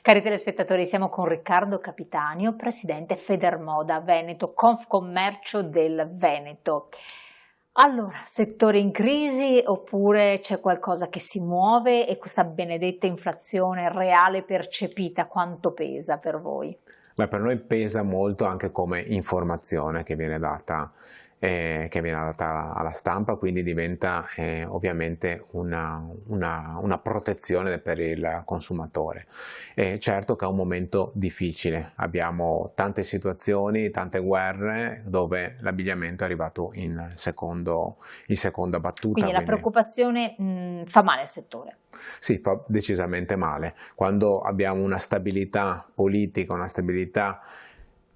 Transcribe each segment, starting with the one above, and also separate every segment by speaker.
Speaker 1: Cari telespettatori, siamo con Riccardo Capitanio, presidente Federmoda Veneto, Confcommercio del Veneto. Allora, settore in crisi oppure c'è qualcosa che si muove e questa benedetta inflazione reale percepita quanto pesa per voi?
Speaker 2: Beh, per noi pesa molto anche come informazione che viene data alla stampa, quindi diventa ovviamente una protezione per il consumatore. Certo che è un momento difficile, abbiamo tante situazioni, tante guerre dove l'abbigliamento è arrivato in seconda battuta.
Speaker 1: Quindi la preoccupazione fa male al settore.
Speaker 2: Sì, fa decisamente male. Quando abbiamo una stabilità politica, una stabilità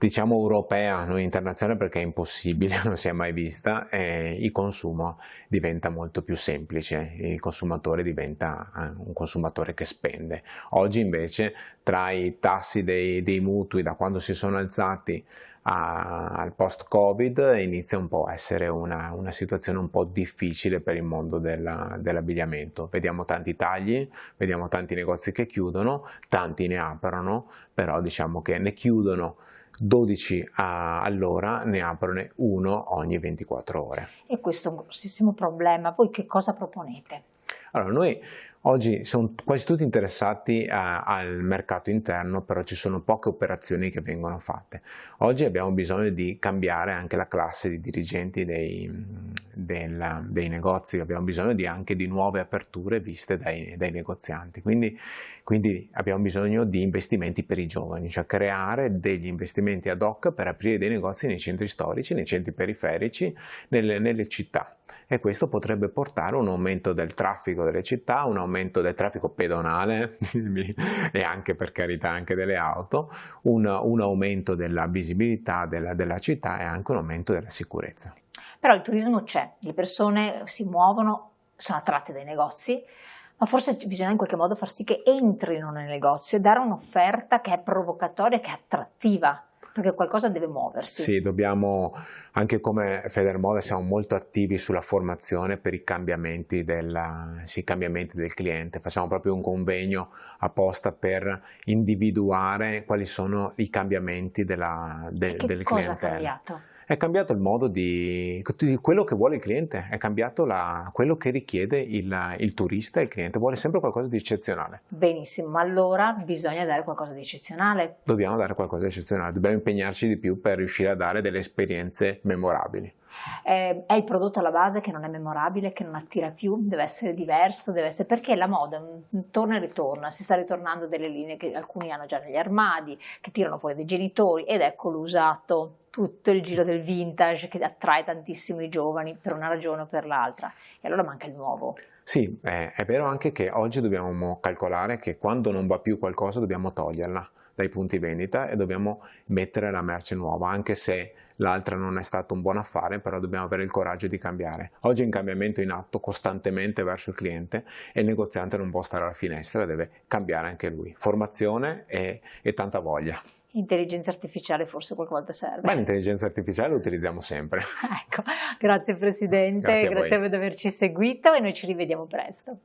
Speaker 2: diciamo europea, non internazionale perché è impossibile, non si è mai vista, il consumo diventa molto più semplice, il consumatore diventa un consumatore che spende. Oggi invece tra i tassi dei mutui da quando si sono alzati al post-Covid inizia un po' a essere una situazione un po' difficile per il mondo dell'abbigliamento. Vediamo tanti tagli, vediamo tanti negozi che chiudono, tanti ne aprono, però diciamo che ne chiudono 12 all'ora, ne aprono uno ogni 24 ore.
Speaker 1: E questo è un grossissimo problema. Voi che cosa proponete?
Speaker 2: Allora, noi oggi siamo quasi tutti interessati al mercato interno, però ci sono poche operazioni che vengono fatte. Oggi abbiamo bisogno di cambiare anche la classe di dirigenti dei negozi, abbiamo bisogno anche di nuove aperture viste dai negozianti, quindi abbiamo bisogno di investimenti per i giovani, cioè creare degli investimenti ad hoc per aprire dei negozi nei centri storici, nei centri periferici, nelle città. E questo potrebbe portare a un aumento del traffico delle città, un aumento del traffico pedonale e anche, per carità, anche delle auto, un aumento della visibilità della città e anche un aumento della sicurezza.
Speaker 1: Però il turismo c'è, le persone si muovono, sono attratte dai negozi, ma forse bisogna in qualche modo far sì che entrino nel negozio e dare un'offerta che è provocatoria, che è attrattiva. Perché qualcosa deve muoversi.
Speaker 2: Sì, dobbiamo, anche come Federmoda siamo molto attivi sulla formazione per i cambiamenti del cliente, facciamo proprio un convegno apposta per individuare quali sono i cambiamenti delle clientele.
Speaker 1: Cosa è cambiato?
Speaker 2: È cambiato il modo di quello che vuole il cliente, è cambiato quello che richiede il turista, il cliente vuole sempre qualcosa di eccezionale.
Speaker 1: Benissimo, ma allora bisogna dare qualcosa di eccezionale.
Speaker 2: Dobbiamo dare qualcosa di eccezionale, dobbiamo impegnarci di più per riuscire a dare delle esperienze memorabili.
Speaker 1: È il prodotto alla base che non è memorabile, che non attira più, deve essere diverso, perché la moda torna e ritorna, si sta ritornando delle linee che alcuni hanno già negli armadi, che tirano fuori dai genitori, ed ecco l'usato, tutto il giro del vintage che attrae tantissimo i giovani per una ragione o per l'altra, e allora manca il nuovo.
Speaker 2: Sì, è vero anche che oggi dobbiamo calcolare che quando non va più qualcosa dobbiamo toglierla dai punti vendita e dobbiamo mettere la merce nuova, anche se l'altra non è stato un buon affare, però dobbiamo avere il coraggio di cambiare. Oggi è un cambiamento in atto costantemente verso il cliente e il negoziante non può stare alla finestra, deve cambiare anche lui. Formazione e tanta voglia.
Speaker 1: Intelligenza artificiale forse qualche volta serve.
Speaker 2: Ma l'intelligenza artificiale lo utilizziamo sempre.
Speaker 1: Ecco, grazie Presidente, grazie a voi di averci seguito e noi ci rivediamo presto.